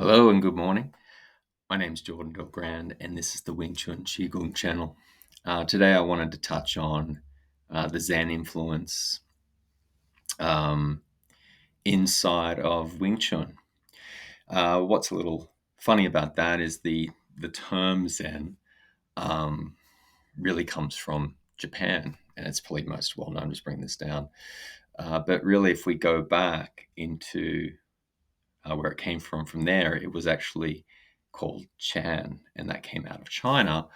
Hello and good morning. My name's Jordan Delgrand, and this is the Wing Chun Qigong channel. Today, I wanted to touch on the Zen influence um, inside of Wing Chun. What's a little funny about that is the term Zen um, really comes from Japan, and it's probably most well known. Just bring this down, but really, if we go back into where it came from there, it was actually called Chan, and that came out of China.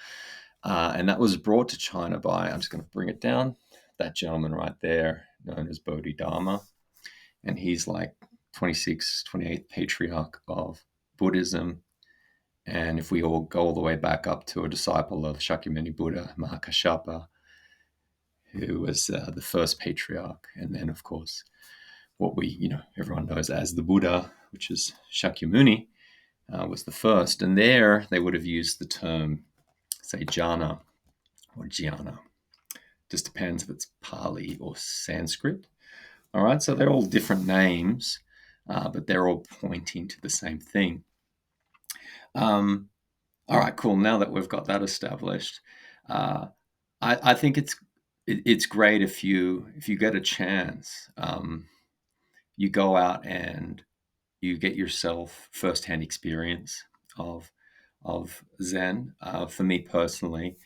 And that was brought to China by, I'm just going to bring it down, that gentleman right there, known as Bodhidharma. And he's like 26th, 28th patriarch of Buddhism. And if we all go all the way back up to a disciple of Shakyamuni Buddha, Mahakashapa, who was the first patriarch, and then, of course, what everyone knows as the Buddha, which is Shakyamuni, was the first. And there they would have used the term, say, jhana or jhana. Just depends if it's Pali or Sanskrit. All right, so they're all different names, but they're all pointing to the same thing. All right, cool. Now that we've got that established, I think it's great if you get a chance, you go out and you get yourself firsthand experience of Zen. For me personally,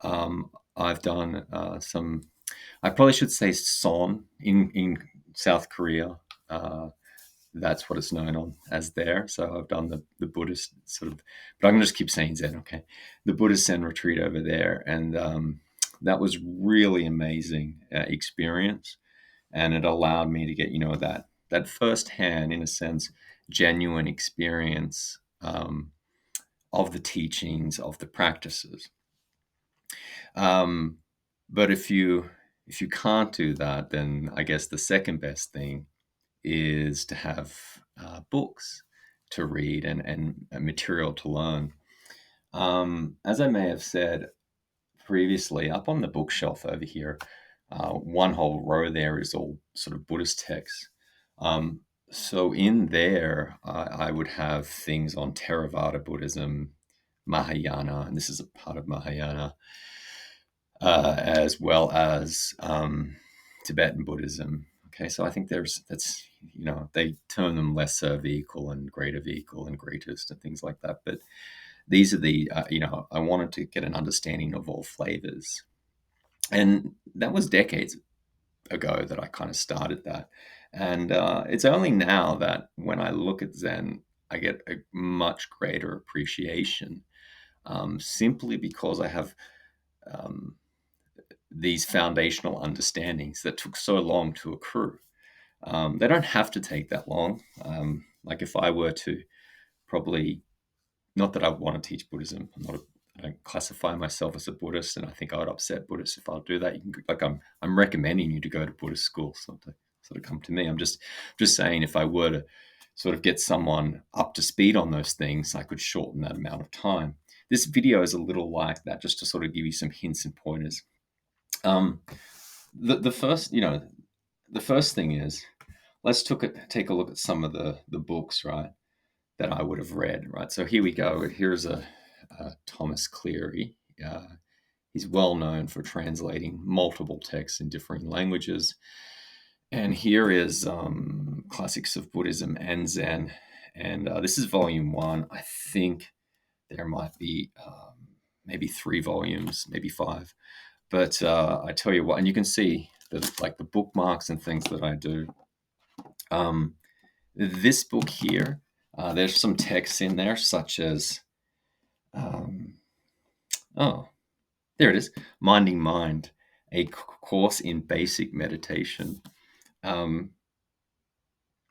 I've done some. I probably should say Son in South Korea. That's what it's known on as there. So I've done the Buddhist sort of, but I'm gonna just keep saying Zen. Okay, the Buddhist Zen retreat over there, and that was really amazing experience, and it allowed me to get that firsthand, in a sense, genuine experience of the teachings, of the practices. Um, but if you can't do that, then I guess the second best thing is to have books to read and material to learn. As I may have said previously, up on the bookshelf over here, one whole row there is all sort of Buddhist texts. So in there, I would have things on Theravada Buddhism, Mahayana, and this is a part of Mahayana, as well as Tibetan Buddhism. Okay, so I think they term them lesser vehicle and greater vehicle and greatest and things like that. But these are I wanted to get an understanding of all flavors, and that was decades ago that I kind of started that. And it's only now that when I look at Zen, I get a much greater appreciation, simply because I have um, these foundational understandings that took so long to accrue. They don't have to take that long. Like if I were to probably, not that I want to teach Buddhism, I don't classify myself as a Buddhist, and I think I would upset Buddhists if I'll do that. I'm recommending you to go to Buddhist school, not to sort of come to me. I'm just saying, if I were to sort of get someone up to speed on those things, I could shorten that amount of time. This video is a little like that, just to sort of give you some hints and pointers. Um, the first, the first thing is, let's take a look at some of the books, right, that I would have read, right? So here we go. Here's a Thomas Cleary. He's well known for translating multiple texts in differing languages. And here is Classics of Buddhism and Zen. And this is volume one. I think there might be maybe 3 volumes, maybe 5. But I tell you what, and you can see that, like, the bookmarks and things that I do. This book here, there's some texts in there, such as, oh, there it is, Minding Mind, a course in basic meditation.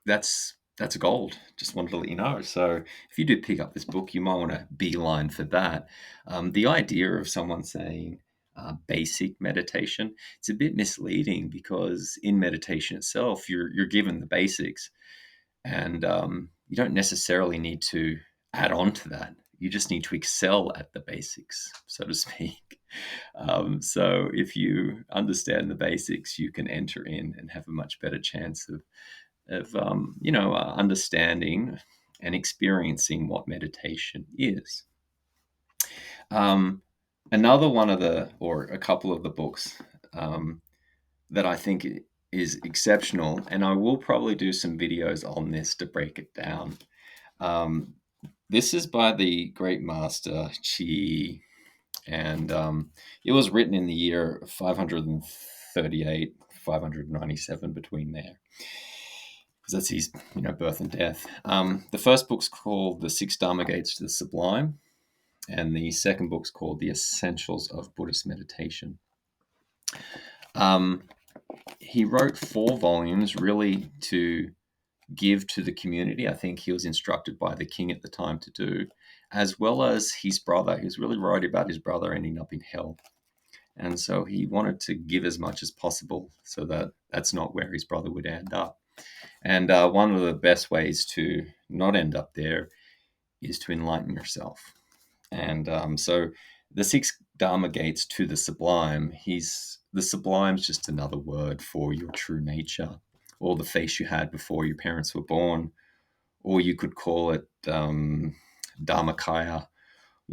That's gold. Just wanted to let you know. So if you do pick up this book, you might want to beeline for that. The idea of someone saying basic meditation, it's a bit misleading, because in meditation itself, you're given the basics, and you don't necessarily need to add on to that. You just need to excel at the basics, so to speak. So if you understand the basics, you can enter in and have a much better chance of understanding and experiencing what meditation is. Another one of or a couple of the books that I think is exceptional, and I will probably do some videos on this to break it down. This is by the great master Chi, and it was written in the year 538, 597, between there, because that's his birth and death. The first book's called The Six Dharma Gates to the Sublime, and the second book's called The Essentials of Buddhist Meditation. He wrote 4 volumes really to give to the community. I think he was instructed by the king at the time to do, as well as his brother. He was really worried about his brother ending up in hell. And so he wanted to give as much as possible so that that's not where his brother would end up. And one of the best ways to not end up there is to enlighten yourself. And so the 6 Dharma gates to the sublime, the sublime's just another word for your true nature, or the face you had before your parents were born, or you could call it Dharmakaya,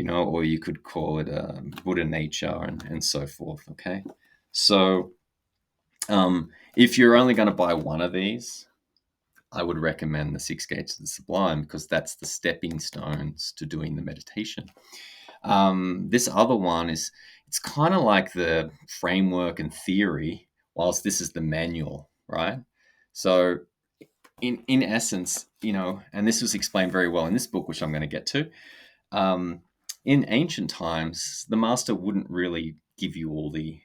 or you could call it Buddha nature, and so forth. Okay, so if you're only going to buy one of these, I would recommend the 6 Gates of the Sublime, because that's the stepping stones to doing the meditation. This other one it's kind of like the framework and theory, whilst this is the manual, right? So in essence, and this was explained very well in this book, which I'm going to get to. In ancient times, the master wouldn't really give you all the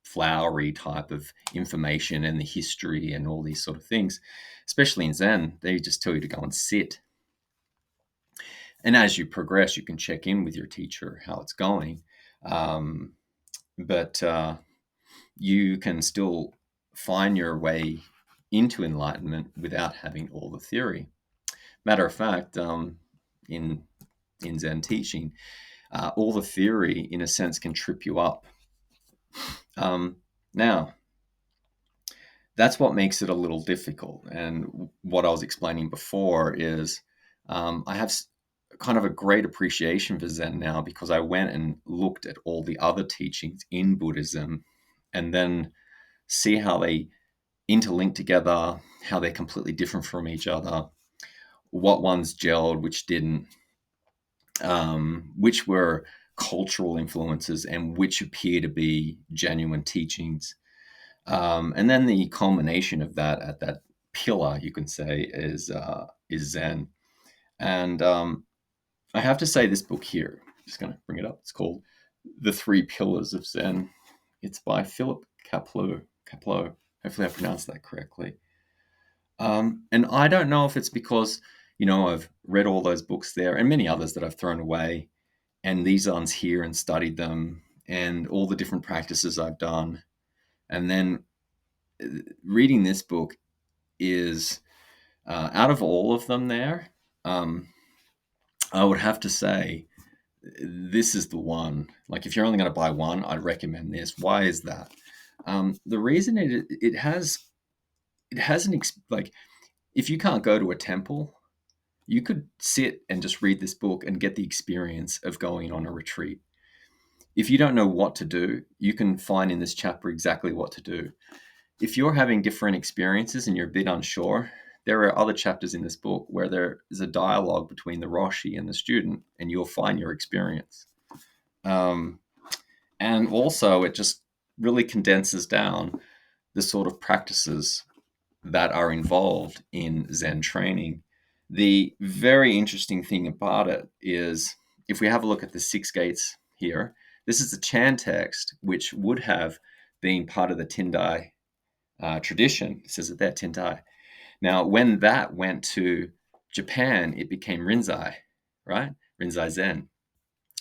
flowery type of information and the history and all these sort of things, especially in Zen. They just tell you to go and sit. And as you progress, you can check in with your teacher how it's going. But you can still find your way into enlightenment without having all the theory. Matter of fact, in Zen teaching, all the theory, in a sense, can trip you up. Now, that's what makes it a little difficult. And what I was explaining before is I have kind of a great appreciation for Zen now, because I went and looked at all the other teachings in Buddhism and then see how they interlink together, how they're completely different from each other, what ones gelled, which didn't, which were cultural influences and which appear to be genuine teachings. And then the culmination of that, at that pillar, you can say, is Zen. And I have to say, this book here, I'm just going to bring it up. It's called The 3 Pillars of Zen. It's by Philip Kapleau. Hopefully I pronounced that correctly. And I don't know if it's because, I've read all those books there and many others that I've thrown away, and these ones here, and studied them, and all the different practices I've done. And then reading this book is, out of all of them there, I would have to say this is the one. Like, if you're only going to buy one, I'd recommend this. Why is that? The reason it has like, if you can't go to a temple, you could sit and just read this book and get the experience of going on a retreat. If you don't know what to do, you can find in this chapter exactly what to do. If you're having different experiences and you're a bit unsure, there are other chapters in this book where there is a dialogue between the Roshi and the student, and you'll find your experience. And also, it just really condenses down the sort of practices that are involved in Zen training. The very interesting thing about it is, if we have a look at the 6 gates here, this is the Chan text, which would have been part of the Tendai tradition. It says it there, Tendai. Now, when that went to Japan, it became Rinzai, right? Rinzai Zen.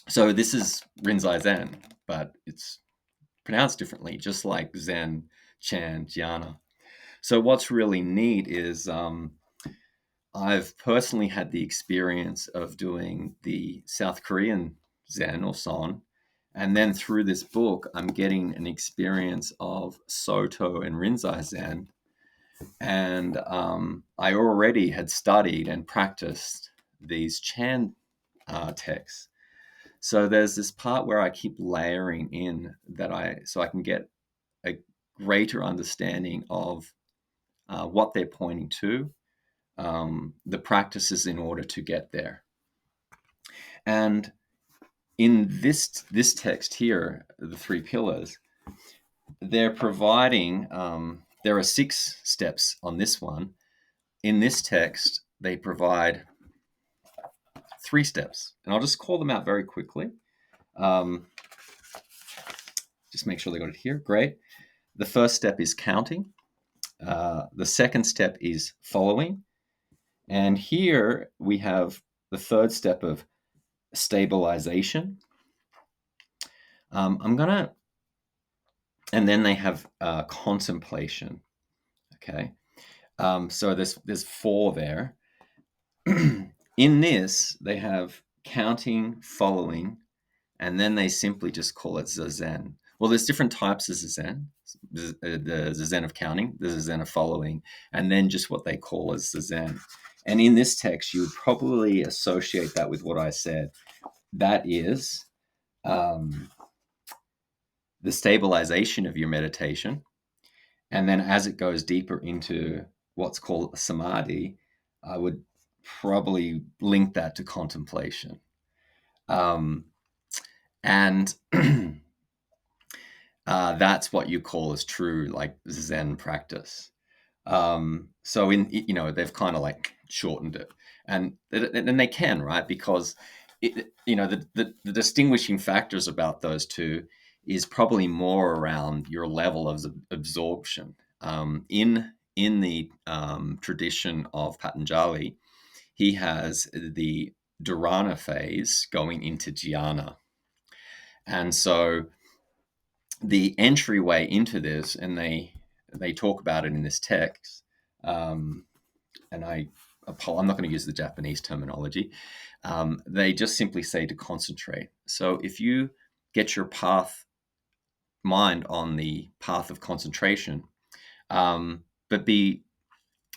So this is Rinzai Zen, but it's pronounced differently, just like Zen, Chan, Jhana. So what's really neat is I've personally had the experience of doing the South Korean Zen, or Son, and then through this book, I'm getting an experience of Soto and Rinzai Zen. And I already had studied and practiced these Chan texts. So there's this part where I keep layering in so I can get a greater understanding of what they're pointing to, the practices in order to get there. And in this text here, the three pillars, they're providing. There are 6 steps on this one. In this text, they provide 3 steps, and I'll just call them out very quickly. Just make sure they got it here. Great. The first step is counting. The second step is following. And here we have the third step of stabilization. And then they have contemplation. Okay. So there's 4 there. In this, they have counting, following, and then they simply just call it Zazen. Well, there's different types of Zazen. The Zazen of counting, the Zazen of following, and then just what they call as Zazen. And in this text, you would probably associate that with what I said. That is the stabilization of your meditation. And then as it goes deeper into what's called samadhi, I would probably link that to contemplation. And that's what you call as true, like, Zen practice. So they've kind of like shortened it, and they can, right? Because the distinguishing factors about those two is probably more around your level of absorption. In the tradition of Patanjali, he has the dharana phase going into jhana. And so the entryway into this, and they talk about it in this text, and I'm not going to use the Japanese terminology. They just simply say to concentrate. So if you get your mind on the path of concentration, but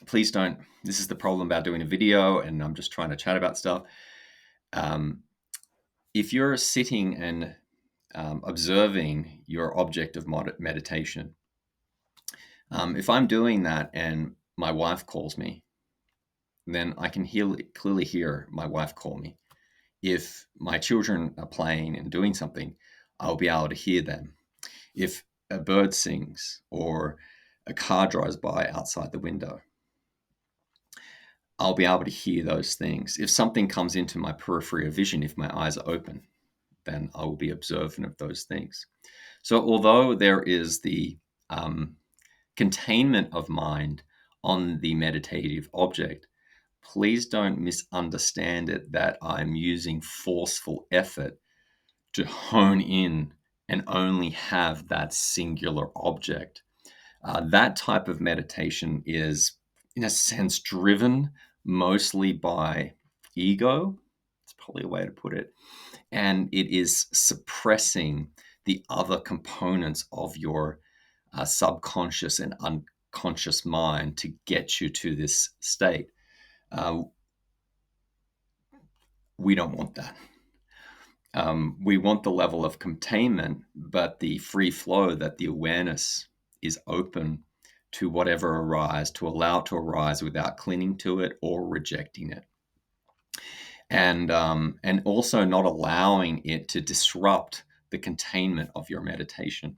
please don't. This is the problem about doing a video, and I'm just trying to chat about stuff. If you're sitting and observing your object of meditation, if I'm doing that and my wife calls me, then I can clearly hear my wife call me. If my children are playing and doing something, I'll be able to hear them. If a bird sings or a car drives by outside the window, I'll be able to hear those things. If something comes into my periphery of vision, if my eyes are open, then I will be observant of those things. So although there is the containment of mind on the meditative object, please don't misunderstand it that I'm using forceful effort to hone in and only have that singular object. That type of meditation is, in a sense, driven mostly by ego. It's probably a way to put it. And it is suppressing the other components of your subconscious and unconscious mind to get you to this state. We don't want that. We want the level of containment, but the free flow, that the awareness is open to whatever arises, to allow it to arise without clinging to it or rejecting it. And also not allowing it to disrupt the containment of your meditation.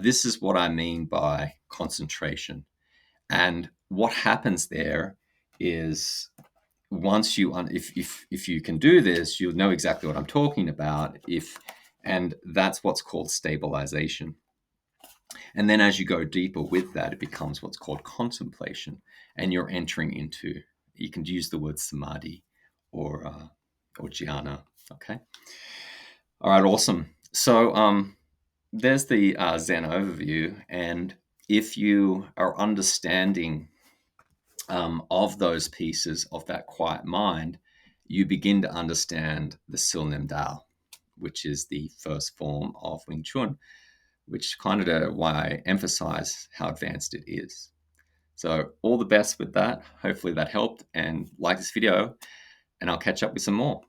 This is what I mean by concentration. And what happens there is, once if you can do this, you'll know exactly what I'm talking about. And that's what's called stabilization. And then as you go deeper with that, it becomes what's called contemplation, and you're entering into, you can use the word samadhi or jhana. Okay. All right. Awesome. So there's the Zen overview, and if you are understanding of those pieces of that quiet mind, you begin to understand the Silnem Dao, which is the first form of Wing Chun, which kind of why I emphasize how advanced it is. So all the best with that. Hopefully that helped, and like this video, and I'll catch up with some more.